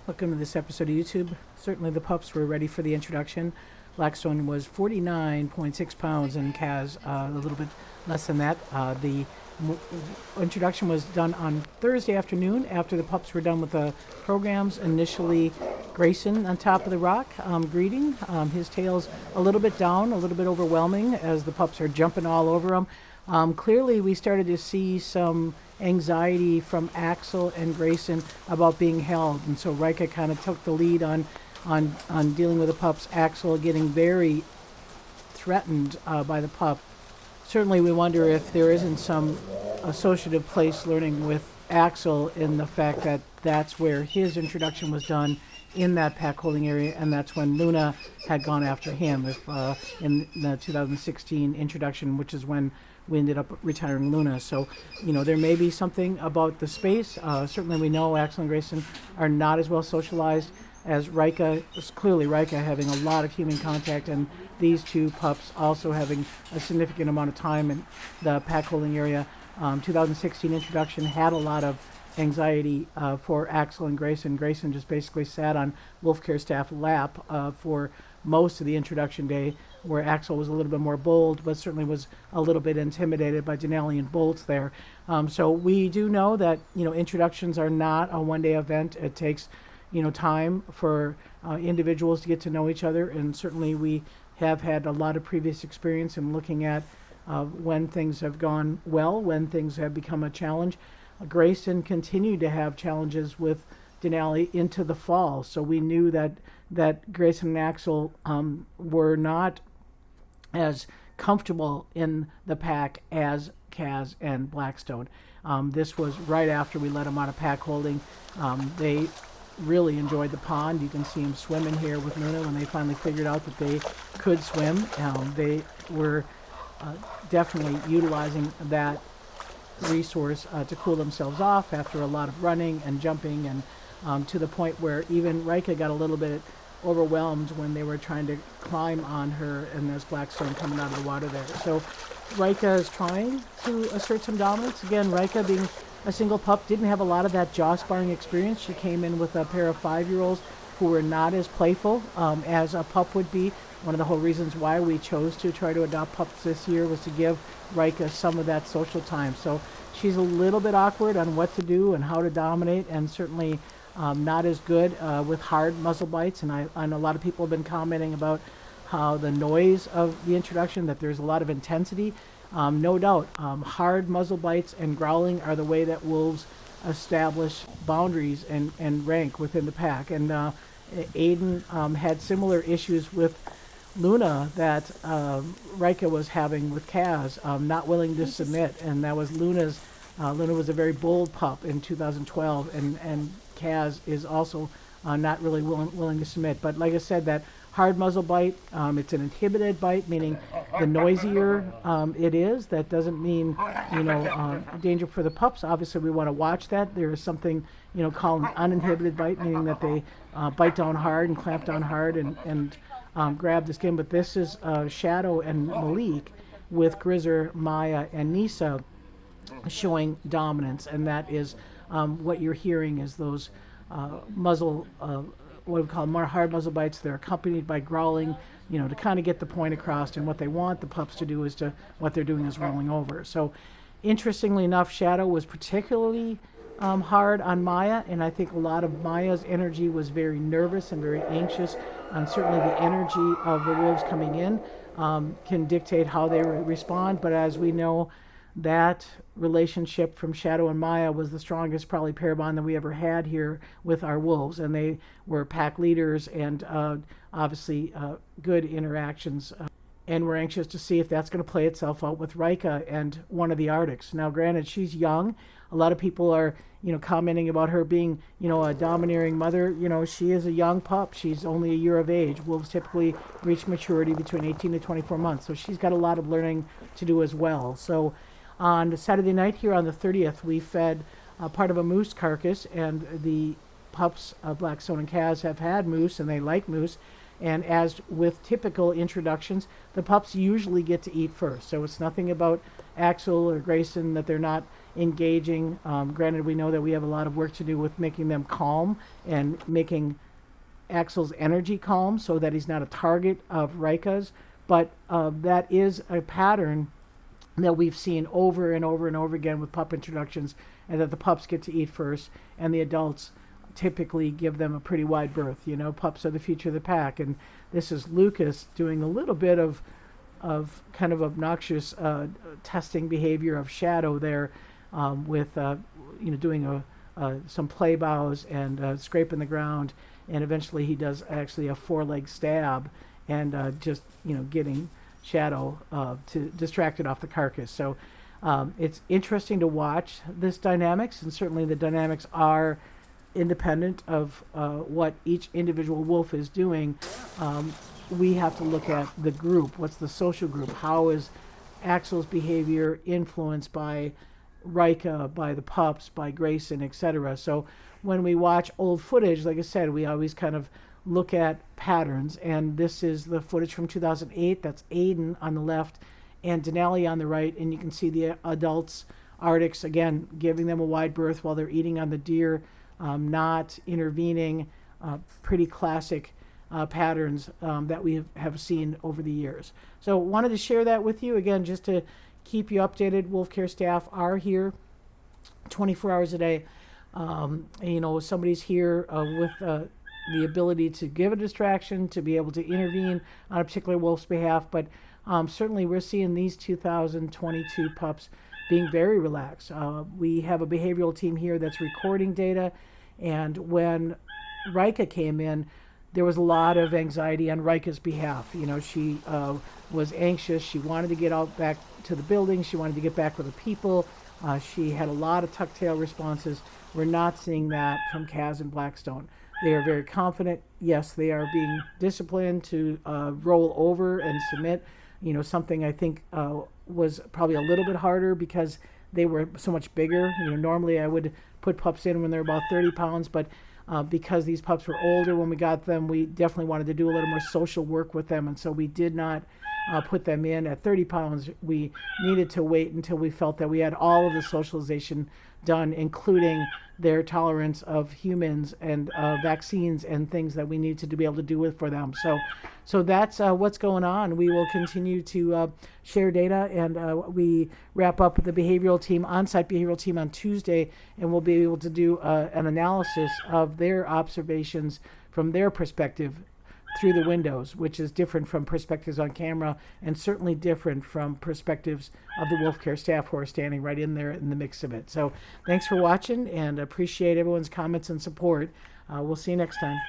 Welcome to this episode of YouTube. Certainly the pups were ready for the introduction. Blackstone was 49.6 pounds and Kaz a little bit less than that. The introduction was done on Thursday afternoon after the pups were done with the programs. Initially, Grayson on top of the rock greeting. His tail's a little bit down, a little bit overwhelming as the pups are jumping all over him. Clearly, we started to see some anxiety from Axel and Grayson about being held, and so Rika kind of took the lead on dealing with the pups. Axel getting very threatened by the pup. Certainly, we wonder if there isn't some associative place learning with Axel in the fact that that's where his introduction was done in that pack holding area, and that's when Luna had gone after him in the 2016 introduction, which is when we ended up retiring Luna. So, there may be something about the space. Certainly we know Axel and Grayson are not as well socialized as Rika. Clearly Rika having a lot of human contact, and these two pups also having a significant amount of time in the pack holding area. 2016 introduction had a lot of anxiety for Axel and Grayson. Grayson just basically sat on Wolf Care staff lap for most of the introduction day, where Axel was a little bit more bold, but certainly was a little bit intimidated by Denali and Bolts there. So we do know that introductions are not a one-day event. It takes time for individuals to get to know each other, and certainly we have had a lot of previous experience in looking at when things have gone well, when things have become a challenge. Grayson continued to have challenges with Denali into the fall, so we knew that Grayson and Axel were not as comfortable in the pack as Kaz and Blackstone. This was right after we let them out of pack holding. They really enjoyed the pond. You can see them swimming here with Luna when they finally figured out that they could swim. They were definitely utilizing that resource to cool themselves off after a lot of running and jumping, and to the point where even Rika got a little bit overwhelmed when they were trying to climb on her, and there's Blackstone coming out of the water there. So Rika is trying to assert some dominance. Again, Rika, being a single pup, didn't have a lot of that jaw sparring experience. She came in with a pair of 5-year-olds who were not as playful as a pup would be. One of the whole reasons why we chose to try to adopt pups this year was to give Rika some of that social time. So she's a little bit awkward on what to do and how to dominate, and certainly not as good with hard muzzle bites. And I know a lot of people have been commenting about how the noise of the introduction, that there's a lot of intensity. No doubt, hard muzzle bites and growling are the way that wolves establish boundaries and rank within the pack. And Aiden had similar issues with Luna that Rika was having with Kaz, not willing to submit, and that was Luna's. Luna was a very bold pup in 2012, and Kaz is also not really willing to submit. But like I said, that hard muzzle bite, it's an inhibited bite, meaning the noisier it is, that doesn't mean danger for the pups. Obviously, we want to watch that. There is something called an uninhibited bite, meaning that they bite down hard and clamp down hard and grab the skin. But this is Shadow and Malik with Grizzer, Maya, and Nisa showing dominance, and that is what you're hearing is those muzzle, what we call more hard muzzle bites. They're accompanied by growling, to kind of get the point across. And what they want the pups to do is what they're doing is rolling over. So, interestingly enough, Shadow was particularly hard on Maya, and I think a lot of Maya's energy was very nervous and very anxious, and certainly the energy of the wolves coming in can dictate how they respond. But as we know, that relationship from Shadow and Maya was the strongest probably pair bond that we ever had here with our wolves, and they were pack leaders and obviously good interactions. And we're anxious to see if that's going to play itself out with Rika and one of the Arctics. Now, granted, she's young. A lot of people are, commenting about her being, a domineering mother. She is a young pup. She's only a year of age. Wolves typically reach maturity between 18 to 24 months. So she's got a lot of learning to do as well. So on Saturday night here on the 30th, we fed part of a moose carcass, and the pups, Blackstone and Kaz, have had moose, and they like moose. And as with typical introductions, the pups usually get to eat first. So it's nothing about Axel or Grayson that they're not engaging. Granted, we know that we have a lot of work to do with making them calm and making Axel's energy calm so that he's not a target of Rika's. But that is a pattern that we've seen over and over and over again with pup introductions, and that the pups get to eat first and the adults typically give them a pretty wide berth. You know, pups are the future of the pack, and this is Lucas doing a little bit of kind of obnoxious testing behavior of Shadow there, with doing some play bows and scraping the ground, and eventually he does actually a 4-leg stab and just getting Shadow to distract it off the carcass. So it's interesting to watch this dynamics, and certainly the dynamics are independent of what each individual wolf is doing. We have to look at the group. What's the social group? How is Axel's behavior influenced by Rika, by the pups, by Grayson, etc.? So when we watch old footage, like I said, we always kind of look at patterns, and this is the footage from 2008. That's Aiden on the left and Denali on the right, and you can see the adults, Arctics, again, giving them a wide berth while they're eating on the deer, not intervening. Pretty classic patterns that we have seen over the years. So wanted to share that with you, again, just to keep you updated. Wolf Care staff are here 24 hours a day. Somebody's here with the ability to give a distraction, to be able to intervene on a particular wolf's behalf. But certainly we're seeing these 2022 pups being very relaxed. We have a behavioral team here that's recording data, and when Rika came in, there was a lot of anxiety on Rika's behalf. She was anxious. She wanted to get out back to the building. She wanted to get back with the people. She had a lot of tuck-tail responses. We're not seeing that from Kaz and Blackstone. They are very confident. Yes, they are being disciplined to roll over and submit. Something I think was probably a little bit harder because they were so much bigger. Normally I would put pups in when they're about 30 pounds, but because these pups were older when we got them, we definitely wanted to do a little more social work with them, and so we did not put them in at 30 pounds. We needed to wait until we felt that we had all of the socialization done, including their tolerance of humans and vaccines and things that we need to be able to do for them. So that's what's going on. We will continue to share data, and we wrap up with the behavioral team, on-site behavioral team on Tuesday, and we'll be able to do an analysis of their observations from their perspective through the windows, which is different from perspectives on camera, and certainly different from perspectives of the Wolf Care staff who are standing right in there in the mix of it. So thanks for watching, and appreciate everyone's comments and support. We'll see you next time.